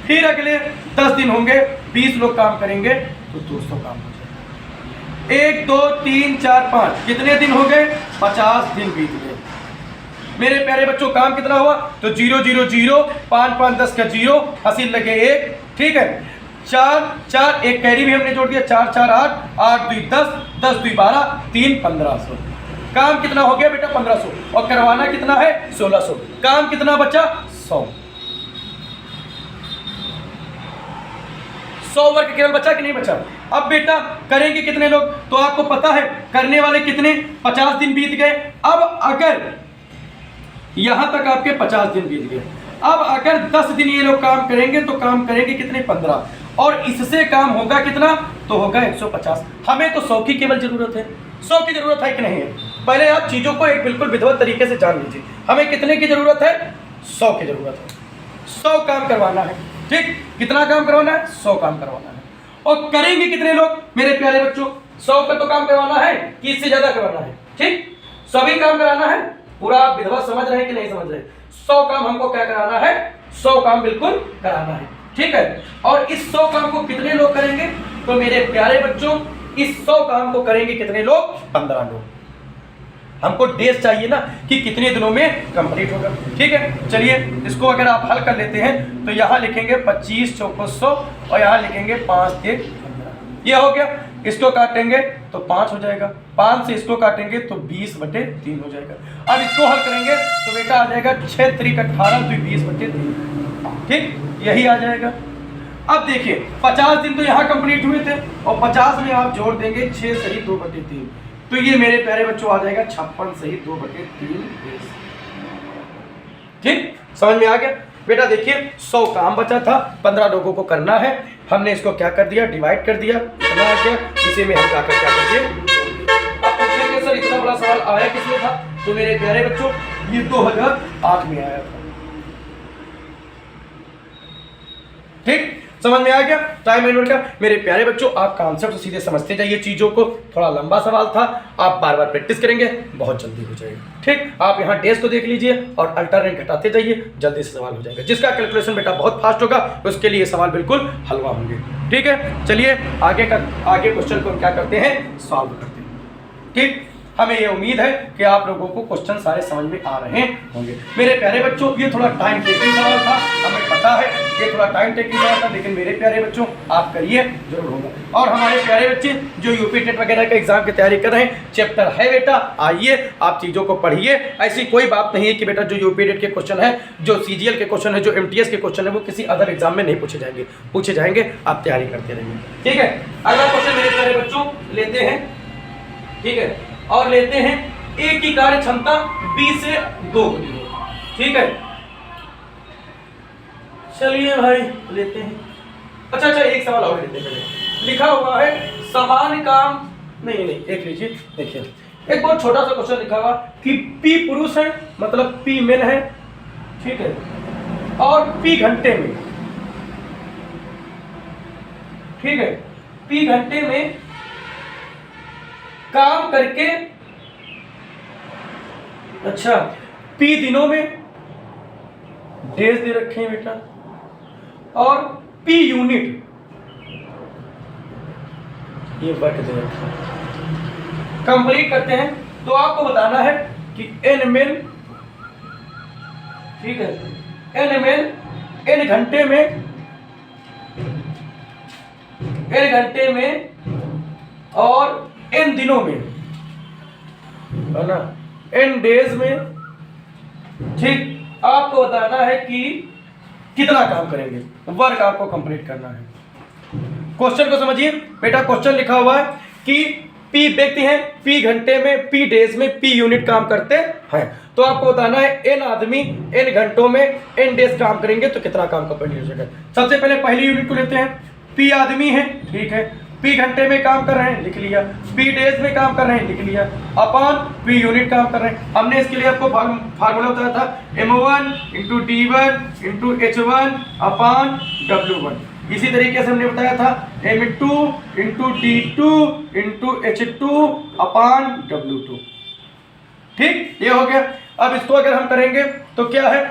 फिर अगले 10 दिन होंगे, 20 लोग काम करेंगे तो 200 काम हो जाएगा। 1 2 3 4 5 कितने दिन हो गए? 50 दिन बीत गए। मेरे प्यारे बच्चों काम कितना हुआ? तो 0 0 0 5 5 10 का 0 हासिल लगे 1। ठीक है, 4 4 एक कैरी भी हमने जोड़ दिया, 4 4 8 8 2 10 10 2 12 3 1500। काम कितना हो गया बेटा? 1500। और करवाना कितना है? 1600। काम कितना बचा? 100 वर्क केवल बचा कि नहीं बचा? अब बेटा करेंगे कितने लोग? तो आपको पता है करने वाले कितने? 50 दिन बीत गए। अब अगर यहां तक आपके 50 दिन बीत गए, अब अगर 10 दिन ये लोग काम करेंगे तो काम करेंगे कितने? 15। और इससे काम होगा कितना? तो होगा 150। हमें तो 100 की केवल जरूरत है। 100 की जरूरत है कि नहीं है? पहले आप चीजों को एक बिल्कुल विधिवत तरीके से जान लीजिए। हमें कितने की जरूरत है? 100 की जरूरत है। 100 काम करवाना है। ठीक, कितना काम करवाना है? 100 काम करवाना है। और करेंगे कितने लोग मेरे प्यारे बच्चों? 100 पे तो काम करवाना है कि इससे ज्यादा करवाना है? ठीक, सभी काम कराना है। पूरा आप विधिवत समझ रहे हैं कि नहीं समझ रहे? 100 काम हमको क्या कराना है? 100 काम बिल्कुल कराना है। ठीक है, और इस 100 काम को कितने लोग करेंगे? तो मेरे प्यारे बच्चों इस 100 काम को करेंगे कितने लोग? 15 लोग। हमको डेज चाहिए ना कि कितने दिनों में कंप्लीट होगा। ठीक है, चलिए इसको अगर आप हल कर लेते हैं तो यहाँ लिखेंगे 25 चौको 100 और यहाँ लिखेंगे 5 1 15। ये हो गया। इसको काटेंगे तो 5 हो जाएगा, 5 से इसको काटेंगे तो 20/3 हो जाएगा। अब इसको हल करेंगे तो बेटा आ जाएगा 6 3 18 तो 20/3, ठीक, यही आ जाएगा। अब देखिए 50 दिन तो यहाँ कंप्लीट हुए थे और 50 में आप जोड़ देंगे 6 सही 2/3, तो ये मेरे प्यारे बच्चों आ जाएगा 56 सही 2/3। ठीक, समझ में आ गया बेटा। देखिए 100 काम बचा था, 15 लोगों को करना है, हमने इसको क्या कर दिया, डिवाइड कर दिया, इतना आ गया, इसी में हम जाकर क्या कर दिए। अब पूछेंगे सर इतना बड़ा सवाल आया किसमें था, तो मेरे प्यारे बच्चों ये 2008 में आया था। ठीक, समझ में आ गया टाइम मैनेजमेंट का। मेरे प्यारे बच्चों आप कॉन्सेप्ट सीधे समझते जाइए चीजों को, थोड़ा लंबा सवाल था, आप बार बार प्रैक्टिस करेंगे बहुत जल्दी हो जाएगा। ठीक, आप यहाँ डेज को देख लीजिए और अल्टरनेट घटाते जाइए, जल्दी से सवाल हो जाएगा। जिसका कैलकुलेशन बेटा बहुत फास्ट होगा उसके लिए सवाल बिल्कुल हलवा होंगे। ठीक है, चलिए आगे क्वेश्चन को हम क्या करते हैं, सॉल्व करते हैं। ठीक, हमें ये उम्मीद है कि आप लोगों को क्वेश्चन सारे समझ में आ रहे होंगे। मेरे प्यारे बच्चों ये थोड़ा टाइम टेकिंग सवाल था, हमें पता है ये थोड़ा टाइम टेकिंग सवाल था, लेकिन मेरे प्यारे बच्चों आप करिए जरूर होगा। और हमारे प्यारे बच्चे जो यूपी टेट वगैरह के एग्जाम की तैयारी कर रहे हैं, चैप्टर है बेटा, आइए आप चीज़ों को पढ़िए। ऐसी कोई बात नहीं है कि बेटा जो यूपी टेट के क्वेश्चन है, जो CGL के क्वेश्चन है, जो MTS के क्वेश्चन है, वो किसी अदर एग्जाम में नहीं पूछे जाएंगे, आप तैयारी करते रहिए। ठीक है, अगला क्वेश्चन मेरे प्यारे बच्चों लेते हैं। ठीक है, और लेते हैं A की कार्य क्षमता B से 2 गुनी है। ठीक है, चलिए भाई लेते हैं। अच्छा एक सवाल और लेते हैं। लिखा हुआ है समान काम, नहीं एक लीजिए, देखिए एक बहुत छोटा सा क्वेश्चन लिखा हुआ कि P पुरुष है, मतलब P मेन है, ठीक है, और P घंटे में, ठीक है, P घंटे में काम करके, अच्छा P दिनों में, डेज दे रखे हैं बेटा, और P यूनिट ये वर्क दे रखे हैं। कंप्लीट करते हैं तो आपको बताना है कि N मेन, ठीक है, N मेन N घंटे में और N दिनों में, है ना, N डेज में। ठीक, आपको बताना है कि कितना काम करेंगे, वर्क आपको कंप्लीट करना है। क्वेश्चन को समझिए बेटा, क्वेश्चन लिखा हुआ है कि P व्यक्ति हैं, P घंटे में, P डेज में, P यूनिट काम करते हैं, तो आपको बताना है N आदमी N घंटों में N डेज काम करेंगे तो कितना काम कंप्लीट हो जाएगा। सबसे पहले पहली यूनिट को लेते हैं, P आदमी है, ठीक है, P घंटे में काम कर रहे हैं, लिख लिया, P डेज में काम कर रहे हैं, लिख लिया, अपॉन P यूनिट काम कर रहे हैं। हमने इसके लिए आपको फार्मूला बताया था M1 × D1 × H1 upon W1। इसी तरीके से हमने बताया था M2 × D2 × H2 upon W2। ठीक, ये हो गया। अब इसको अगर हम करेंगे तो क्या है,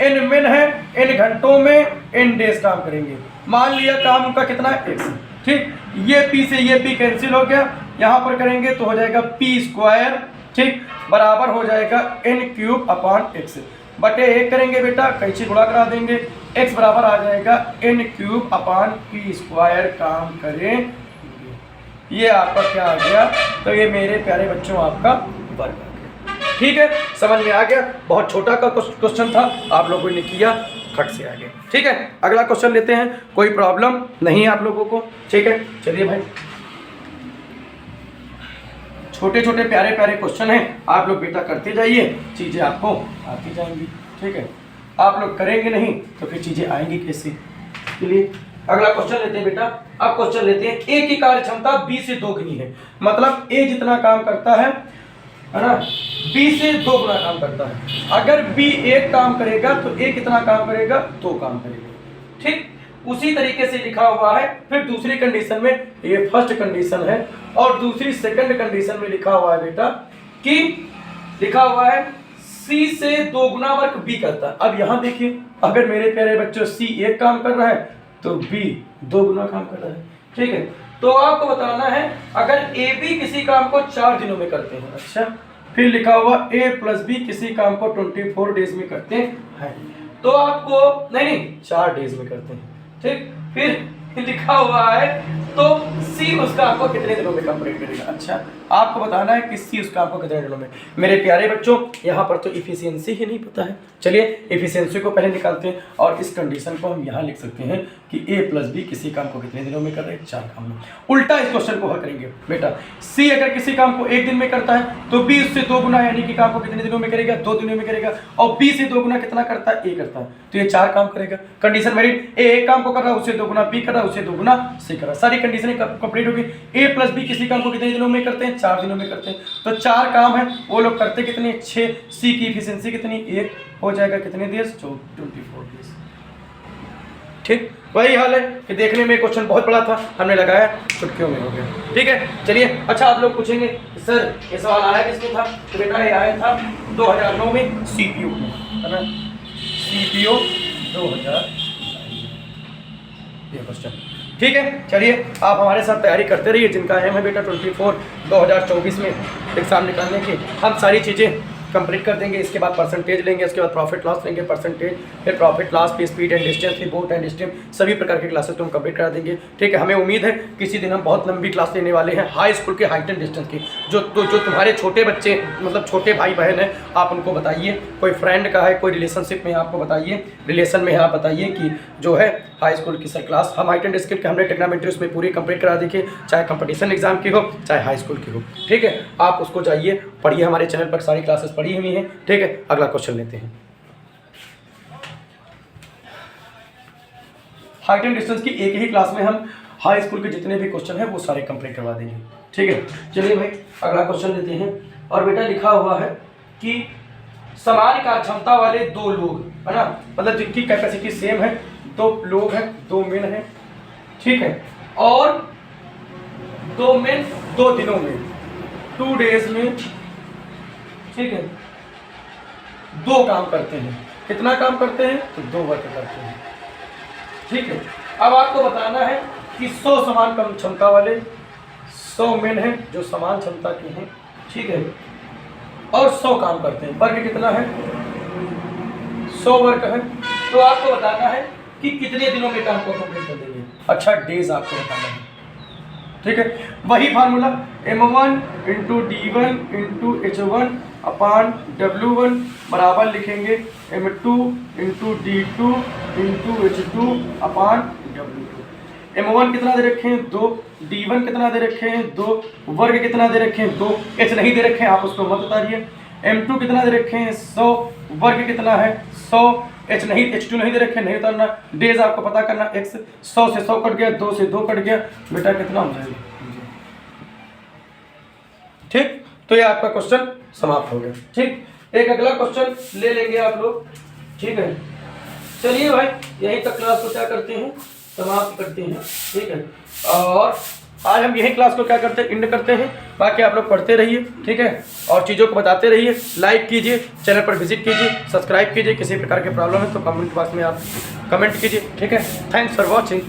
N मेन है, N घंटों में N डेज काम करेंगे, मान लिया काम उनका कितना है, X। ठीक, ये P से ये P कैंसिल हो गया, यहाँ पर करेंगे तो हो जाएगा P², ठीक, बराबर हो जाएगा N³ अपॉन X बटे 1 करेंगे बेटा, कैंची गुणा करा देंगे, X बराबर आ जाएगा N³ अपॉन P² काम करें। ये आपका क्या आ गया, तो ये मेरे प्यारे बच्चों आपका वर्क आ गया। ठीक है, समझ में आ गया, बहुत छोटा का क्वेश्चन था, आप लोगों ने किया, खट से आ गए। ठीक है, अगला क्वेश्चन लेते हैं, कोई प्रॉब्लम नहीं है आप लोगों को। ठीक है, चलिए भाई, छोटे छोटे प्यारे प्यारे क्वेश्चन हैं, आप लोग बेटा करते जाइए, चीज़ें आपको आती जाएंगी। ठीक है, आप लोग करेंगे नहीं तो फिर चीज़ें आएंगी कैसे। चलिए अगला क्वेश्चन लेते हैं बेटा। अब क्वेश्चन लेते हैं, A की कार्य क्षमता B से 2 गुनी है, मतलब A जितना काम करता है ना, B से 2 गुना काम करता है। अगर B 1 काम करेगा तो A कितना काम करेगा, 2 काम करेगा। ठीक, उसी तरीके से लिखा हुआ है। फिर दूसरी कंडीशन में, ये फर्स्ट कंडीशन है, और दूसरी सेकंड कंडीशन में लिखा हुआ है बेटा कि लिखा हुआ है C से 2 गुना वर्क B करता है। अब यहाँ देखिए, अगर मेरे प्यारे बच्चों C 1 काम कर रहा है तो B 2 गुना काम कर रहा है। ठीक है, तो आपको बताना है अगर A B किसी काम को 4 दिनों में करते हैं, अच्छा, फिर लिखा हुआ A + B किसी काम को 24 डेज में करते हैं, तो आपको नहीं 4 डेज में करते हैं। ठीक, फिर लिखा हुआ है तो सी उसका आपको कितने दिनों में कंप्लीट करेगा। अच्छा, आपको बताना है कि सी उसका आपको कितने दिनों में। मेरे प्यारे बच्चों, यहाँ पर तो इफिशियंसी ही नहीं पता है। चलिए इफिशियंसी को पहले निकालते हैं और इस कंडीशन को हम यहाँ लिख सकते हैं कि ए प्लस बी किसी काम को कितने दिनों में कर रहे हैं, 4 काम में। उल्टा इस क्वेश्चन को हल करेंगे बेटा। सी अगर किसी काम को 1 दिन में करता है तो बी उससे 2 गुना यानी कि काम को कितने दिनों में करेगा, 2 दिनों में करेगा। और बी से 2 गुना कितना करता है, ए करता है, तो ये 4 काम करेगा। कंडीशन मेरी ए एक काम को कर रहा है, उससे 2 गुना बी कर रहा है, उससे 2 गुना सी कर रहा है। सारी कंडीशन कंप्लीट होगी। ए प्लस बी किसी काम को कितने दिनों में करते हैं, 4 दिनों में करते हैं। तो 4 काम है वो लोग करते कितने, 6। सी की इफिशियंसी कितनी, 1 हो जाएगा कितने डेज, 24 डेज। ठीक, वही हाल है कि देखने में क्वेश्चन बहुत बड़ा था, हमने लगाया चुटकियों में हो गया। ठीक है, चलिए। अच्छा, आप लोग पूछेंगे सर ये सवाल आया किसमें था, तो बेटा ये आया था 2009 में सीपीओ में, है ना, सीपीओ 2000 ये क्वेश्चन। ठीक है, चलिए आप हमारे साथ तैयारी करते रहिए। जिनका एम है बेटा 24 2024 में एग्जाम निकालने की, हम सारी चीज़ें कंप्लीट कर देंगे। इसके बाद परसेंटेज लेंगे, उसके बाद प्रॉफिट लॉस लेंगे, परसेंटेज, फिर प्रॉफिट लॉस, फिर स्पीड एंड डिस्टेंस, फिर बोट एंड स्ट्रीम, सभी प्रकार के क्लासेस तो हम कंप्लीट करा देंगे। ठीक है, हमें उम्मीद है किसी दिन हम बहुत लंबी क्लास लेने वाले हैं हाई स्कूल के हाइट एंड डिस्टेंस की। जो तुम्हारे छोटे बच्चे मतलब छोटे भाई बहन हैं, आप उनको बताइए। कोई फ्रेंड का है, कोई रिलेशनशिप में आपको बताइए, रिलेशन में आप बताइए कि जो है हाई स्कूल की सर क्लास हम हाइट एंड डिस्टेंस के हमने टेक्नोमेट्री उसमें पूरी कंप्लीट करा देखिए, चाहे कंपटीशन एग्जाम की हो चाहे हाई स्कूल की हो। ठीक है, आप उसको जाइए पढ़िए, हमारे चैनल पर सारी क्लासेस पढ़ी हुई हैं। ठीक है, अगला क्वेश्चन लेते हैं। हाइट एंड डिस्टेंस की एक ही क्लास में हम हाई स्कूल के जितने भी क्वेश्चन हैं वो सारे कंप्लीट करवा देंगे। ठीक है, चलिए भाई अगला क्वेश्चन लेते हैं। और बेटा लिखा हुआ है कि समान कार्यक्षमता वाले 2 लोग, है ना, मतलब जिनकी कैपेसिटी सेम है, 2 लोग हैं, 2 मेन हैं। ठीक है, और 2 मेन 2 दिनों में, 2 डेज में, ठीक है, 2 काम करते हैं। कितना काम करते हैं, तो 2 वर्क करते हैं। ठीक है, अब आपको बताना है कि 100 समान कम क्षमता वाले 100 मेन हैं जो समान क्षमता के हैं। ठीक है, और 100 काम करते हैं। वर्ग कितना है, 100 वर्ग है। तो आपको बताना है कि कितने दिनों में काम को कंप्लीट कर देंगे। अच्छा, डेज आपको बताना है। ठीक है, वही formula m1 into d1 into h1 अपान w1 बराबर लिखेंगे m2 into d2 into h2 अपान w2। m1 कितना दे रखे हैं, 2, d1 कितना दे रखे हैं, 2, वर्ग कितना दे रखे हैं, 2, h नहीं दे रखे हैं, आप उसको मत उतारिए। m2 कितना दे रखे हैं, 100, वर्ग कितना है 100, h2 नहीं दे रखे, नहीं उतारना। डेज आपको पता करना, x 100 से 100 कट गया, 2 से 2 कट गया, बेटा कितना हो जाएगा। ठीक, तो ये आपका क्वेश्चन समाप्त हो गया। ठीक, एक अगला क्वेश्चन ले लेंगे आप लोग। ठीक है, चलिए भाई यहीं तक क्लास को क्या करते हैं, समाप्त करते हैं। ठीक है, और आज हम यही क्लास को क्या करते हैं, एंड करते हैं। बाकी आप लोग पढ़ते रहिए। ठीक है, और चीज़ों को बताते रहिए, लाइक कीजिए, चैनल पर विजिट कीजिए, सब्सक्राइब कीजिए। किसी प्रकार के प्रॉब्लम है तो कमेंट बॉक्स में आप कमेंट कीजिए। ठीक है, थैंक्स फॉर वॉचिंग।